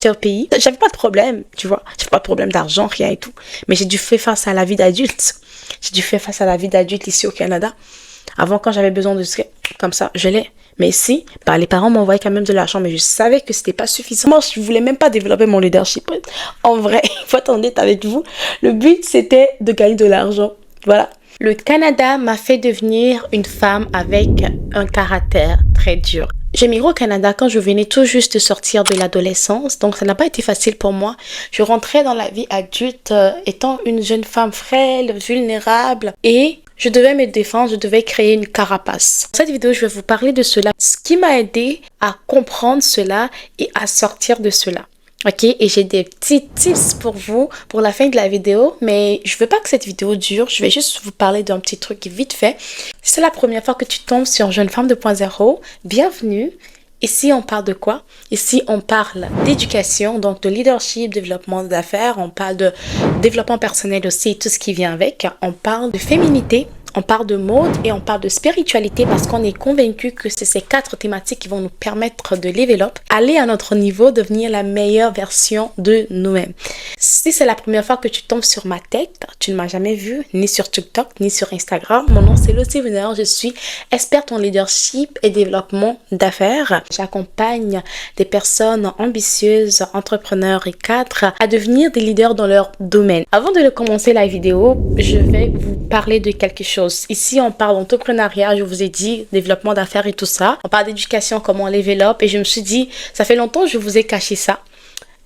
au pays. J'avais pas de problème, tu vois. J'avais pas de problème d'argent, rien et tout. Mais j'ai dû faire face à la vie d'adulte. J'ai dû faire face à la vie d'adulte ici au Canada. Avant, quand j'avais besoin de ce comme ça, je l'ai. Mais ici, bah, les parents m'envoyaient quand même de l'argent, mais je savais que c'était pas suffisant. Moi, je voulais même pas développer mon leadership. En vrai, il faut être honnête avec vous. Le but, c'était de gagner de l'argent. Voilà. Le Canada m'a fait devenir une femme avec un caractère très dur. J'ai migré au Canada quand je venais tout juste de sortir de l'adolescence, donc ça n'a pas été facile pour moi. Je rentrais dans la vie adulte étant une jeune femme frêle, vulnérable et je devais me défendre, je devais créer une carapace. Dans cette vidéo, je vais vous parler de cela, ce qui m'a aidé à comprendre cela et à sortir de cela. Ok, et j'ai des petits tips pour vous pour la fin de la vidéo, mais je veux pas que cette vidéo dure, je vais juste vous parler d'un petit truc vite fait. Si c'est la première fois que tu tombes sur Jeune Femme 2.0, bienvenue. Ici, on parle de quoi? Ici, on parle d'éducation, donc de leadership, développement d'affaires, on parle de développement personnel aussi, tout ce qui vient avec. On parle de féminité, on parle de mode et on parle de spiritualité parce qu'on est convaincu que c'est ces 4 thématiques qui vont nous permettre de level up, aller à notre niveau, devenir la meilleure version de nous-mêmes. Si c'est la première fois que tu tombes sur ma tête, tu ne m'as jamais vu ni sur TikTok ni sur Instagram. Mon nom c'est Lucy Winner, je suis experte en leadership et développement d'affaires. J'accompagne des personnes ambitieuses, entrepreneurs et cadres à devenir des leaders dans leur domaine. Avant de commencer la vidéo, je vais vous parler de quelque chose. Ici, on parle d'entrepreneuriat, je vous ai dit, développement d'affaires et tout ça. On parle d'éducation, comment on level up. Et je me suis dit, ça fait longtemps que je vous ai caché ça.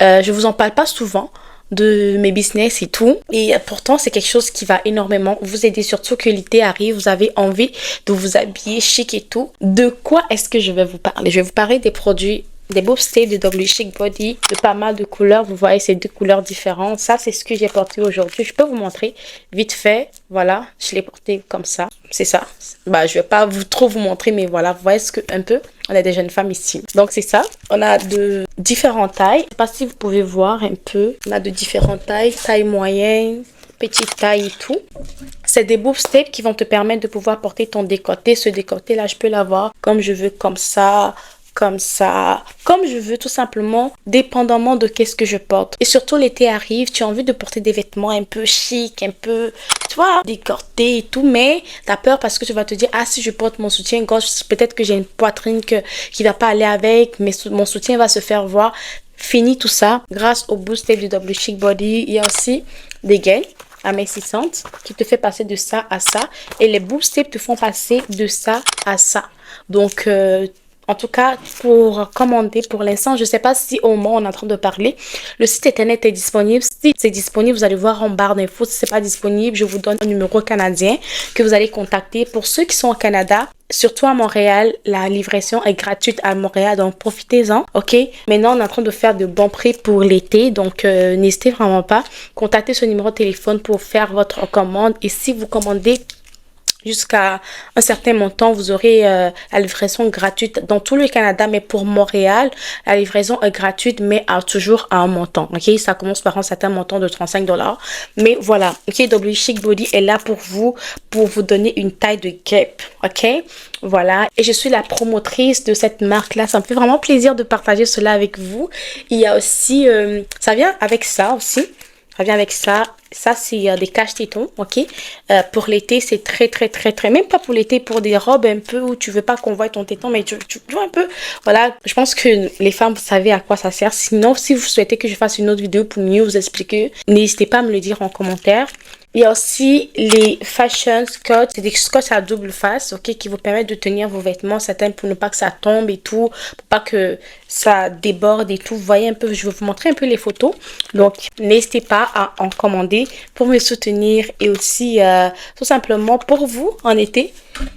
Je vous en parle pas souvent de mes business et tout. Et pourtant, c'est quelque chose qui va énormément vous aider, surtout que l'été arrive, vous avez envie de vous habiller chic et tout. De quoi est-ce que je vais vous parler? Je vais vous parler des produits, des Boost Stay de W Chic Body, de pas mal de couleurs. Vous voyez ces 2 couleurs différentes. Ça, c'est ce que j'ai porté aujourd'hui. Je peux vous montrer vite fait. Voilà, je l'ai porté comme ça. C'est ça. Bah, je vais pas trop vous montrer, mais voilà, vous voyez ce que un peu. On a des jeunes femmes ici. Donc, c'est ça. On a de différentes tailles. Je sais pas si vous pouvez voir un peu. On a de différentes tailles. Taille moyenne, petite taille et tout. C'est des boob staples qui vont te permettre de pouvoir porter ton décolleté. Ce décolleté là, je peux l'avoir comme je veux, comme ça, comme je veux, tout simplement, dépendamment de qu'est-ce que je porte. Et surtout, l'été arrive, tu as envie de porter des vêtements un peu chic, un peu, tu vois, décolletés et tout, mais t'as peur parce que tu vas te dire, ah, si je porte mon soutien-gorge, peut-être que j'ai une poitrine qui va pas aller avec, mais mon soutien va se faire voir. Fini tout ça, grâce au Boost Tape du W Chic Body. Il y a aussi des gaines amincissantes qui te fait passer de ça à ça, et les Boost Tape te font passer de ça à ça. Donc, en tout cas, pour commander, pour l'instant, je ne sais pas si au moment où on est en train de parler, le site internet est disponible. Si c'est disponible, vous allez voir en barre d'infos. Si ce n'est pas disponible, je vous donne un numéro canadien que vous allez contacter. Pour ceux qui sont au Canada, surtout à Montréal, la livraison est gratuite à Montréal, donc profitez-en, ok? Maintenant, on est en train de faire de bons prix pour l'été, donc n'hésitez vraiment pas. Contactez ce numéro de téléphone pour faire votre commande. Et si vous commandez jusqu'à un certain montant, vous aurez la livraison gratuite dans tout le Canada, mais pour Montréal, la livraison est gratuite, mais toujours à un montant. Ok, ça commence par un certain montant de 35 $. Mais voilà, ok, W Chic Body est là pour vous donner une taille de guêpe. Ok, voilà, et je suis la promotrice de cette marque-là. Ça me fait vraiment plaisir de partager cela avec vous. Il y a aussi, ça vient avec ça aussi. Ça vient avec ça. Ça, c'est des cache-tétons, ok? Pour l'été, c'est très, même pas pour l'été, pour des robes un peu où tu veux pas qu'on voit ton téton, mais tu vois un peu. Voilà, je pense que les femmes, vous savez à quoi ça sert. Sinon, si vous souhaitez que je fasse une autre vidéo pour mieux vous expliquer, n'hésitez pas à me le dire en commentaire. Il y a aussi les fashion scotch, c'est des scotch à double face, ok, qui vous permettent de tenir vos vêtements, certains pour ne pas que ça tombe et tout, pour pas que ça déborde et tout. Vous voyez un peu, je vais vous montrer un peu les photos. Donc, n'hésitez pas à en commander pour me soutenir et aussi tout simplement pour vous en été,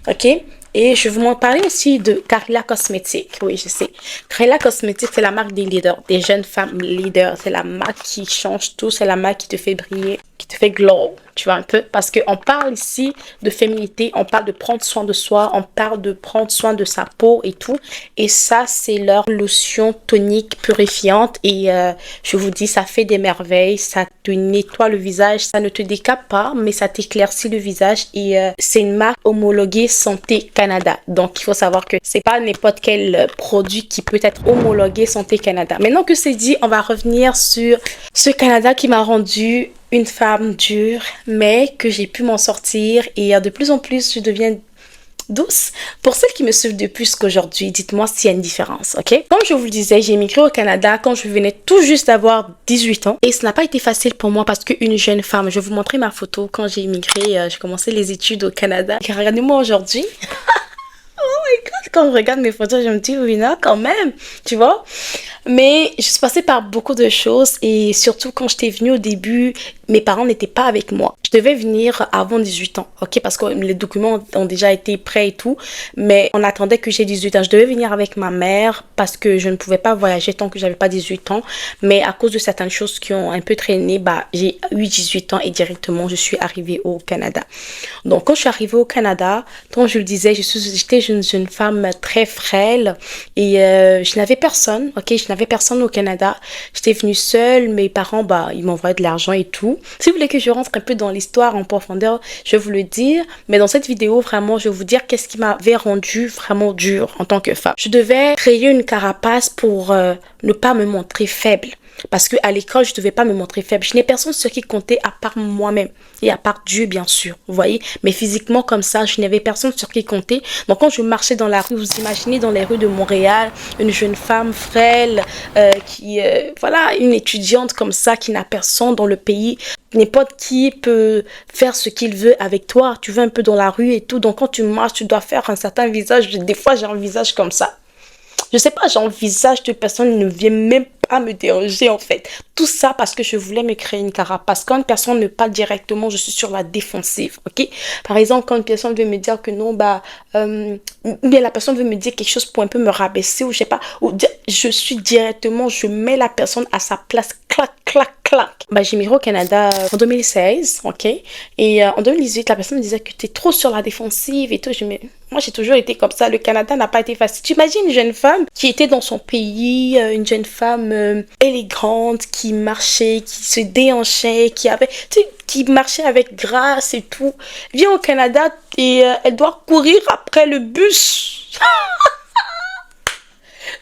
ok. Et je vais vous parler aussi de Carilla Cosmetics. Oui, je sais. Carilla Cosmetics, c'est la marque des leaders, des jeunes femmes leaders. C'est la marque qui change tout. C'est la marque qui te fait briller, qui te fait glow. tu vois un peu, parce qu'on parle ici de féminité, on parle de prendre soin de soi, on parle de prendre soin de sa peau et tout, et ça c'est leur lotion tonique purifiante, et je vous dis, ça fait des merveilles, ça te nettoie le visage, ça ne te décape pas, mais ça t'éclaircit le visage, et c'est une marque homologuée Santé Canada, donc il faut savoir que c'est pas n'importe quel produit qui peut être homologué Santé Canada. Maintenant que c'est dit, on va revenir sur ce Canada qui m'a rendu une femme dure, mais que j'ai pu m'en sortir, et de plus en plus je deviens douce. Pour celles qui me suivent depuis jusqu'aujourd'hui, dites-moi s'il y a une différence, ok? Comme je vous le disais, j'ai immigré au Canada quand je venais tout juste d'avoir 18 ans, et ce n'a pas été facile pour moi parce qu'une jeune femme, je vais vous montrer ma photo quand j'ai immigré, j'ai commencé les études au Canada. Regardez-moi aujourd'hui. Oh my god, quand je regarde mes photos, je me dis, oui, non, quand même, tu vois. Mais je suis passée par beaucoup de choses, et surtout quand j'étais venue au début, mes parents n'étaient pas avec moi. Je devais venir avant 18 ans, ok, parce que les documents ont déjà été prêts et tout, mais on attendait que j'ai 18 ans. Je devais venir avec ma mère parce que je ne pouvais pas voyager tant que j'avais pas 18 ans, mais à cause de certaines choses qui ont un peu traîné, j'ai eu 18 ans et directement je suis arrivée au Canada. Donc quand je suis arrivée au Canada, comme je le disais, j'étais une jeune femme très frêle, et je n'avais personne, ok, je n'avais personne au Canada. J'étais venue seule, mes parents, ils m'envoyaient de l'argent et tout. Si vous voulez que je rentre un peu dans l'histoire en profondeur, je vais vous le dire, mais dans cette vidéo, vraiment, je vais vous dire qu'est-ce qui m'avait rendu vraiment dure en tant que femme. Je devais créer une carapace pour ne pas me montrer faible. Parce qu'à l'école, je ne devais pas me montrer faible. Je n'ai personne sur qui compter à part moi-même. Et à part Dieu, bien sûr. Vous voyez? Mais physiquement, comme ça, je n'avais personne sur qui compter. Donc, quand je marchais dans la rue, vous imaginez dans les rues de Montréal, une jeune femme frêle, voilà, une étudiante comme ça, qui n'a personne dans le pays. N'importe qui peut faire ce qu'il veut avec toi. Tu vas un peu dans la rue et tout. Donc, quand tu marches, tu dois faire un certain visage. Des fois, j'ai un visage comme ça. Je sais pas, j'envisage que personne ne vient même pas me déranger en fait. Tout ça parce que je voulais me créer une carapace. Quand une personne ne parle directement, je suis sur la défensive, ok? Par exemple, quand une personne veut me dire que non, bien la personne veut me dire quelque chose pour un peu me rabaisser ou je sais pas, je suis directement, je mets la personne à sa place, clac, clac, clac. J'ai immigré au Canada en 2016, ok? Et en 2018, la personne me disait que tu es trop sur la défensive et tout. Moi, j'ai toujours été comme ça. Le Canada n'a pas été facile. Tu imagines une jeune femme qui était dans son pays, une jeune femme élégante, qui marchait, qui se déhanchait, qui marchait avec grâce et tout. Vient au Canada et elle doit courir après le bus.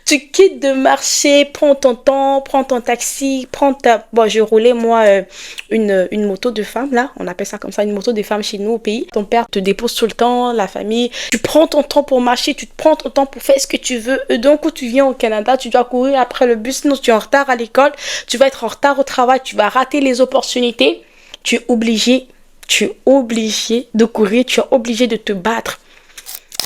Tu quittes de marcher, prends ton temps, prends ton taxi, je roulais moi une moto de femme là, on appelle ça comme ça, une moto de femme chez nous au pays. Ton père te dépose tout le temps, la famille, tu prends ton temps pour marcher, tu te prends ton temps pour faire ce que tu veux. Et donc quand tu viens au Canada, tu dois courir après le bus, sinon tu es en retard à l'école, tu vas être en retard au travail, tu vas rater les opportunités. Tu es obligé de courir, tu es obligé de te battre.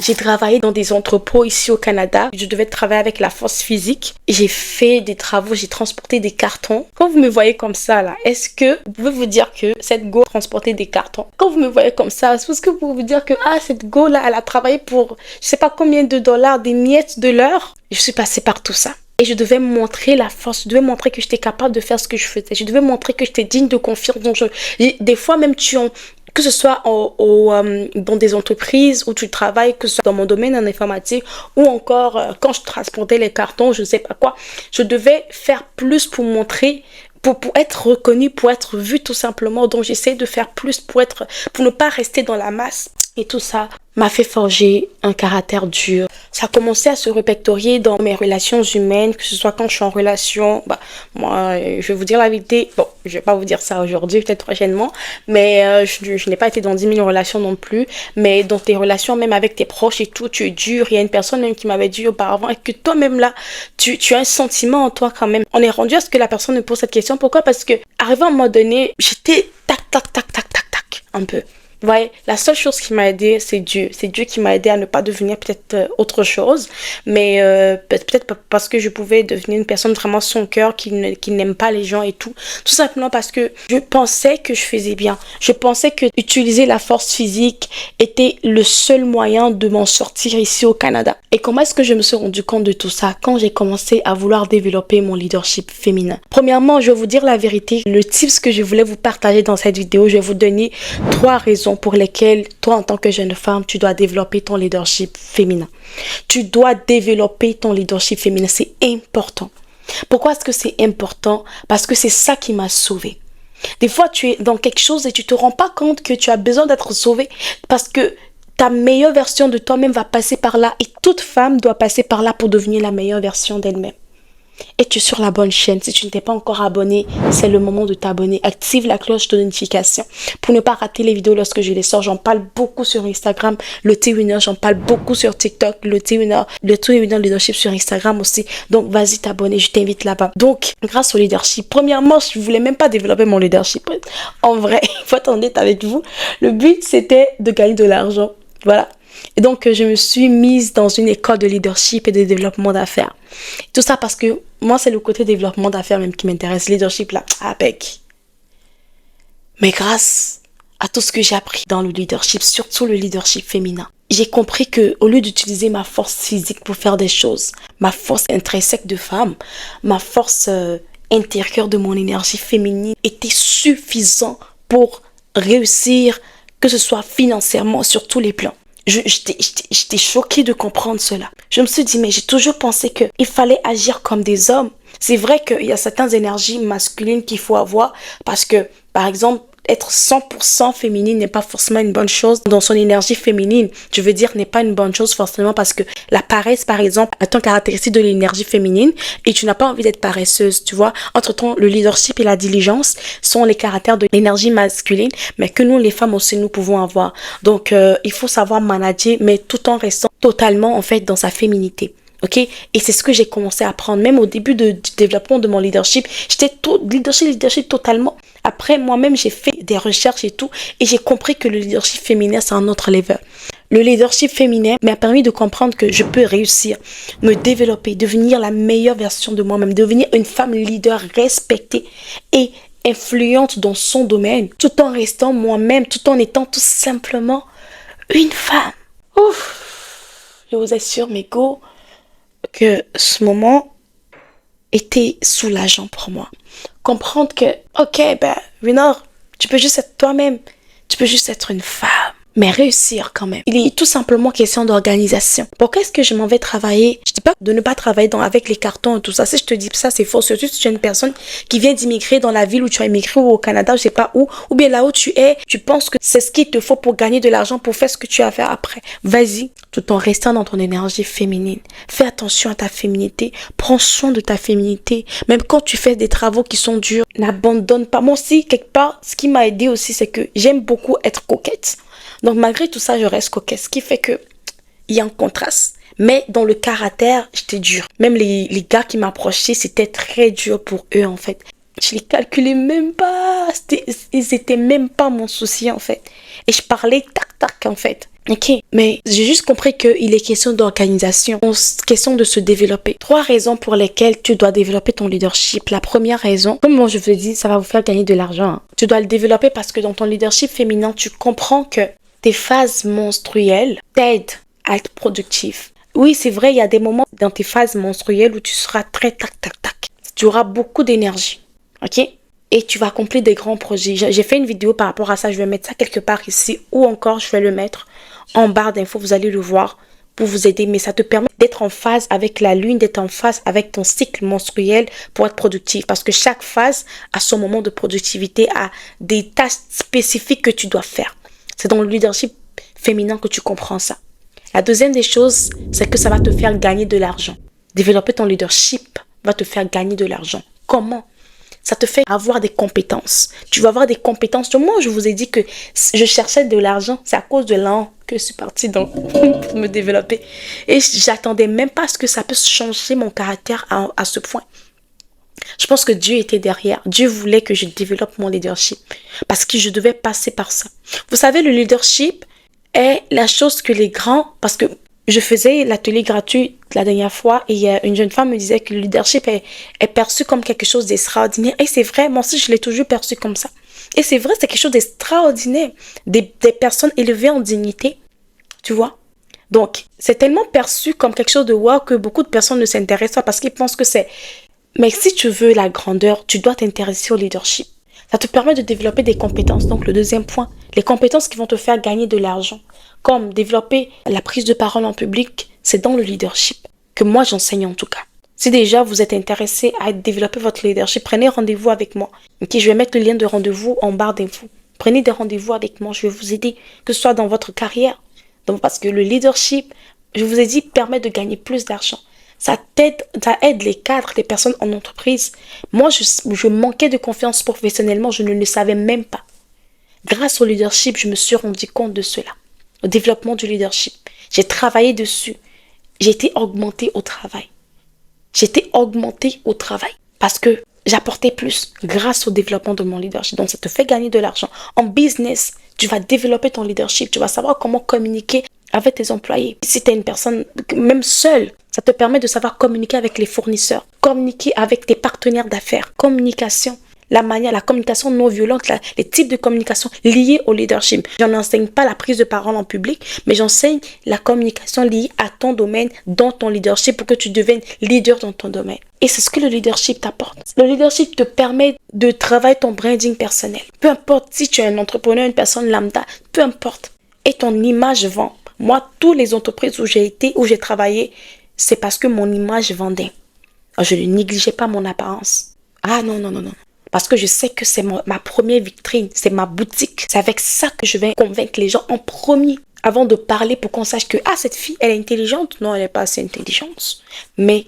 J'ai travaillé dans des entrepôts ici au Canada. Je devais travailler avec la force physique. J'ai fait des travaux, j'ai transporté des cartons. Quand vous me voyez comme ça, là, est-ce que vous pouvez vous dire que cette go transportait des cartons? Quand vous me voyez comme ça, est-ce que vous pouvez vous dire que cette go là, elle a travaillé pour je sais pas combien de dollars, des miettes de l'heure? Je suis passée par tout ça. Et je devais montrer la force, je devais montrer que j'étais capable de faire ce que je faisais. Je devais montrer que j'étais digne de confiance. Donc des fois même que ce soit dans des entreprises où tu travailles, que ce soit dans mon domaine en informatique ou encore quand je transportais les cartons, je ne sais pas quoi, je devais faire plus pour montrer, pour être reconnue, pour être vue tout simplement. Donc j'essaie de faire plus pour ne pas rester dans la masse. Et tout ça m'a fait forger un caractère dur. Ça a commencé à se répertorier dans mes relations humaines, que ce soit quand je suis en relation. Moi, je vais vous dire la vérité. Bon, je vais pas vous dire ça aujourd'hui, peut-être prochainement. Mais je n'ai pas été dans 10 000 relations non plus. Mais dans tes relations, même avec tes proches et tout, tu es dur. Il y a une personne même qui m'avait dit auparavant et que toi-même là, tu as un sentiment en toi quand même. On est rendu à ce que la personne me pose cette question. Pourquoi? Parce que, arrivé à un moment donné, j'étais tac, tac, tac, tac, tac, tac, un peu. Vous voyez, la seule chose qui m'a aidé, c'est Dieu. C'est Dieu qui m'a aidé à ne pas devenir peut-être autre chose, mais peut-être parce que je pouvais devenir une personne vraiment sans cœur, qui n'aime pas les gens et tout. Tout simplement parce que je pensais que je faisais bien. Je pensais que utiliser la force physique était le seul moyen de m'en sortir ici au Canada. Et comment est-ce que je me suis rendu compte de tout ça? Quand j'ai commencé à vouloir développer mon leadership féminin. Premièrement, je vais vous dire la vérité. Le tips que je voulais vous partager dans cette vidéo, je vais vous donner 3 raisons pour lesquelles toi, en tant que jeune femme, tu dois développer ton leadership féminin. Tu dois développer ton leadership féminin. C'est important. Pourquoi est-ce que c'est important? Parce que c'est ça qui m'a sauvée. Des fois, tu es dans quelque chose et tu te rends pas compte que tu as besoin d'être sauvée parce que ta meilleure version de toi-même va passer par là et toute femme doit passer par là pour devenir la meilleure version d'elle-même. Et tu es sur la bonne chaîne. Si tu ne t'es pas encore abonné, c'est le moment de t'abonner. Active la cloche de notification pour ne pas rater les vidéos lorsque je les sors. J'en parle beaucoup sur Instagram, le T-Winner. J'en parle beaucoup sur TikTok, le T-Winner Leadership sur Instagram aussi. Donc, vas-y t'abonner, je t'invite là-bas. Donc, grâce au leadership, premièrement, je ne voulais même pas développer mon leadership. En vrai, il faut être honnête avec vous. Le but, c'était de gagner de l'argent. Voilà. Et donc, je me suis mise dans une école de leadership et de développement d'affaires. Tout ça parce que moi, c'est le côté développement d'affaires même qui m'intéresse. Leadership, là, avec. Mais grâce à tout ce que j'ai appris dans le leadership, surtout le leadership féminin, j'ai compris que au lieu d'utiliser ma force physique pour faire des choses, ma force intrinsèque de femme, ma force intérieure de mon énergie féminine était suffisant pour réussir, que ce soit financièrement, sur tous les plans. J'étais choquée de comprendre cela. Je me suis dit, mais j'ai toujours pensé qu'il fallait agir comme des hommes. C'est vrai qu'il y a certaines énergies masculines qu'il faut avoir parce que, par exemple, être 100% féminine n'est pas forcément une bonne chose dans son énergie féminine. Je veux dire, n'est pas une bonne chose forcément parce que la paresse, par exemple, est une caractéristique de l'énergie féminine et tu n'as pas envie d'être paresseuse, tu vois. Entre-temps, le leadership et la diligence sont les caractères de l'énergie masculine, mais que nous, les femmes aussi, nous pouvons avoir. Donc, il faut savoir manager, mais tout en restant totalement, en fait, dans sa féminité. Ok, et c'est ce que j'ai commencé à apprendre. Même au début du développement de mon leadership, j'étais leadership totalement. Après, moi-même, j'ai fait des recherches et tout, et j'ai compris que le leadership féminin, c'est un autre level. Le leadership féminin m'a permis de comprendre que je peux réussir, me développer, devenir la meilleure version de moi-même, devenir une femme leader respectée et influente dans son domaine, tout en restant moi-même, tout en étant tout simplement une femme. Ouf, je vous assure, mes go, que ce moment était soulageant pour moi. Comprendre que, ok, Winner, tu peux juste être toi-même. Tu peux juste être une femme. Mais réussir quand même. Il est tout simplement question d'organisation. Pourquoi est-ce que je m'en vais travailler? Je dis pas de ne pas travailler avec les cartons et tout ça. Si je te dis ça, c'est faux. Surtout si tu es une personne qui vient d'immigrer dans la ville où tu as immigré ou au Canada, je sais pas où. Ou bien là où tu es, tu penses que c'est ce qu'il te faut pour gagner de l'argent, pour faire ce que tu as à faire après. Vas-y, tout en restant dans ton énergie féminine. Fais attention à ta féminité. Prends soin de ta féminité. Même quand tu fais des travaux qui sont durs, n'abandonne pas. Moi aussi, quelque part, ce qui m'a aidé aussi, c'est que j'aime beaucoup être coquette. Donc, malgré tout ça, je reste coquette. Ce qui fait que il y a un contraste. Mais dans le caractère, j'étais dure. Même les gars qui m'approchaient, c'était très dur pour eux, en fait. Je les calculais même pas. Ils étaient même pas mon souci, en fait. Et je parlais tac, en fait. Ok, mais j'ai juste compris qu'il est question d'organisation, question de se développer. 3 raisons pour lesquelles tu dois développer ton leadership. La première raison, comme moi je vous ai dit, ça va vous faire gagner de l'argent. Hein. Tu dois le développer parce que dans ton leadership féminin, tu comprends que tes phases menstruelles t'aident à être productif. Oui, c'est vrai, il y a des moments dans tes phases menstruelles où tu seras très tac. Tu auras beaucoup d'énergie, ok? Et tu vas accomplir des grands projets. J'ai fait une vidéo par rapport à ça. Je vais mettre ça quelque part ici. Ou encore, je vais le mettre en barre d'infos. Vous allez le voir pour vous aider. Mais ça te permet d'être en phase avec la lune, d'être en phase avec ton cycle menstruel pour être productif. Parce que chaque phase a son moment de productivité, a des tâches spécifiques que tu dois faire. C'est dans le leadership féminin que tu comprends ça. La deuxième des choses, c'est que ça va te faire gagner de l'argent. Développer ton leadership va te faire gagner de l'argent. Comment? Ça te fait avoir des compétences. Tu vas avoir des compétences. Moi, je vous ai dit que je cherchais de l'argent. C'est à cause de l'an que je suis partie pour me développer. Et j'attendais même pas à ce que ça puisse changer mon caractère à ce point. Je pense que Dieu était derrière. Dieu voulait que je développe mon leadership parce que je devais passer par ça. Vous savez, le leadership est la chose que les grands... Parce que je faisais l'atelier gratuit la dernière fois et une jeune femme me disait que le leadership est perçu comme quelque chose d'extraordinaire. Et c'est vrai, moi aussi, je l'ai toujours perçu comme ça. Et c'est vrai, c'est quelque chose d'extraordinaire. Des personnes élevées en dignité, tu vois. Donc, c'est tellement perçu comme quelque chose de wow que beaucoup de personnes ne s'intéressent pas parce qu'ils pensent que c'est... Mais si tu veux la grandeur, tu dois t'intéresser au leadership. Ça te permet de développer des compétences. Donc, le deuxième point, les compétences qui vont te faire gagner de l'argent, comme développer la prise de parole en public, c'est dans le leadership que moi j'enseigne en tout cas. Si déjà vous êtes intéressé à développer votre leadership, prenez rendez-vous avec moi. Ok, je vais mettre le lien de rendez-vous en barre d'infos. Prenez des rendez-vous avec moi, je vais vous aider, que ce soit dans votre carrière. Donc, parce que le leadership, je vous ai dit, permet de gagner plus d'argent. Ça aide les cadres, les personnes en entreprise. Moi, je manquais de confiance professionnellement, je ne le savais même pas. Grâce au leadership, je me suis rendu compte de cela. Au développement du leadership. J'ai travaillé dessus. J'ai été augmentée au travail. Parce que j'apportais plus grâce au développement de mon leadership. Donc, ça te fait gagner de l'argent. En business, tu vas développer ton leadership. Tu vas savoir comment communiquer avec tes employés. Si tu es une personne, même seule, ça te permet de savoir communiquer avec les fournisseurs, communiquer avec tes partenaires d'affaires, communication. La communication non violente, les types de communication liés au leadership. Je n'enseigne pas la prise de parole en public, mais j'enseigne la communication liée à ton domaine, dans ton leadership, pour que tu deviennes leader dans ton domaine. Et c'est ce que le leadership t'apporte. Le leadership te permet de travailler ton branding personnel. Peu importe si tu es un entrepreneur, une personne lambda, peu importe. Et ton image vend. Moi, toutes les entreprises où j'ai été, où j'ai travaillé, c'est parce que mon image vendait. Alors, je ne négligeais pas mon apparence. Ah non, non, non, non. Parce que je sais que c'est ma première vitrine, c'est ma boutique. C'est avec ça que je vais convaincre les gens en premier. Avant de parler pour qu'on sache que, ah, cette fille, elle est intelligente. Non, elle n'est pas assez intelligente. Mais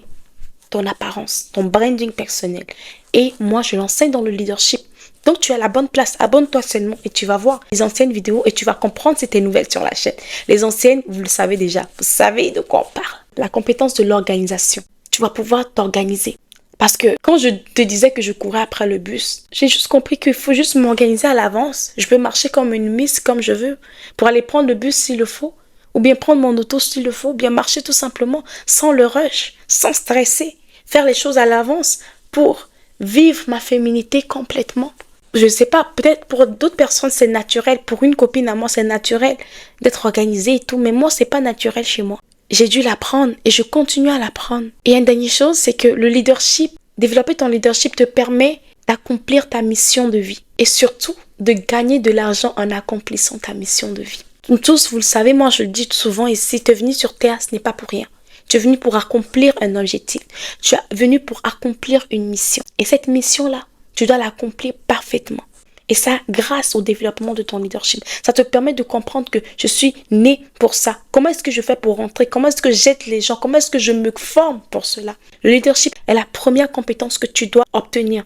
ton apparence, ton branding personnel. Et moi, je l'enseigne dans le leadership. Donc, tu es à la bonne place. Abonne-toi seulement et tu vas voir les anciennes vidéos et tu vas comprendre si tu es nouvelle sur la chaîne. Les anciennes, vous le savez déjà. Vous savez de quoi on parle. La compétence de l'organisation. Tu vas pouvoir t'organiser. Parce que quand je te disais que je courais après le bus, j'ai juste compris qu'il faut juste m'organiser à l'avance. Je peux marcher comme une miss, comme je veux, pour aller prendre le bus s'il le faut, ou bien prendre mon auto s'il le faut, ou bien marcher tout simplement, sans le rush, sans stresser, faire les choses à l'avance pour vivre ma féminité complètement. Je ne sais pas, peut-être pour d'autres personnes c'est naturel, pour une copine à moi c'est naturel d'être organisée et tout, mais moi c'est pas naturel chez moi. J'ai dû l'apprendre et je continue à l'apprendre. Et une dernière chose, c'est que le leadership, développer ton leadership te permet d'accomplir ta mission de vie. Et surtout, de gagner de l'argent en accomplissant ta mission de vie. Nous tous, vous le savez, moi je le dis souvent ici, tu es venu sur Terre, ce n'est pas pour rien. Tu es venu pour accomplir un objectif. Tu es venu pour accomplir une mission. Et cette mission-là, tu dois l'accomplir parfaitement. Et ça, grâce au développement de ton leadership. Ça te permet de comprendre que je suis née pour ça. Comment est-ce que je fais pour rentrer? Comment est-ce que j'aide les gens? Comment est-ce que je me forme pour cela? Le leadership est la première compétence que tu dois obtenir.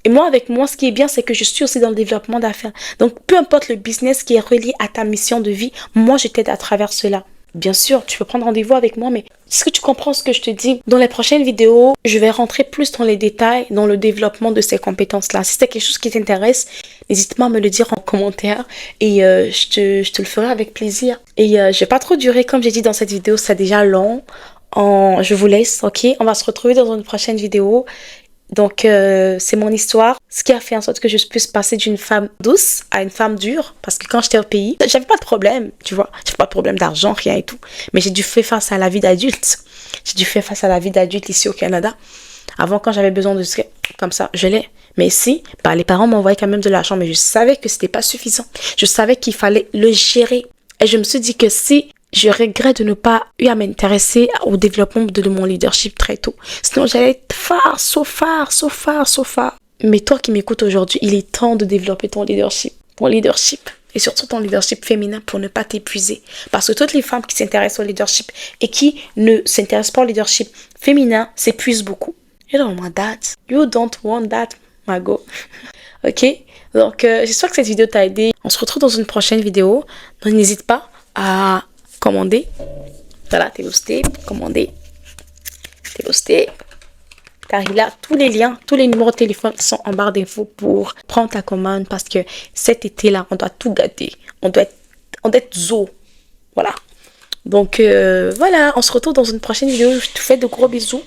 Et moi, avec moi, ce qui est bien, c'est que je suis aussi dans le développement d'affaires. Donc, peu importe le business qui est relié à ta mission de vie, moi, je t'aide à travers cela. Bien sûr, tu peux prendre rendez-vous avec moi, mais est-ce que tu comprends ce que je te dis? Dans les prochaines vidéos, je vais rentrer plus dans les détails, dans le développement de ces compétences-là. Si c'est quelque chose qui t'intéresse, n'hésite pas à me le dire en commentaire et je te le ferai avec plaisir. Et je vais pas trop durer, comme j'ai dit dans cette vidéo, c'est déjà long. Je vous laisse, ok? On va se retrouver dans une prochaine vidéo. Donc, c'est mon histoire. Ce qui a fait en sorte que je puisse passer d'une femme douce à une femme dure. Parce que quand j'étais au pays, j'avais pas de problème, tu vois. J'avais pas de problème d'argent, rien et tout. Mais j'ai dû faire face à la vie d'adulte. J'ai dû faire face à la vie d'adulte ici au Canada. Avant, quand j'avais besoin de ce comme ça, je l'ai. Mais ici, bah, les parents m'envoyaient quand même de l'argent. Mais je savais que c'était pas suffisant. Je savais qu'il fallait le gérer. Et je me suis dit que si je regrette de ne pas eu à m'intéresser au développement de mon leadership très tôt. Sinon, j'allais être phare. Mais toi qui m'écoutes aujourd'hui, il est temps de développer ton leadership. Et surtout ton leadership féminin pour ne pas t'épuiser. Parce que toutes les femmes qui s'intéressent au leadership et qui ne s'intéressent pas au leadership féminin s'épuisent beaucoup. You don't want that. You don't want that, my go. Ok? Donc, j'espère que cette vidéo t'a aidé. On se retrouve dans une prochaine vidéo. Donc, n'hésite pas à commander. Voilà, t'es boosté, commander. T'es boosté. car il a tous les liens, tous les numéros de téléphone sont en barre d'infos pour prendre ta commande parce que cet été-là, on doit tout gâter. On doit être zo. Voilà. Donc, voilà, on se retrouve dans une prochaine vidéo. Je te fais de gros bisous.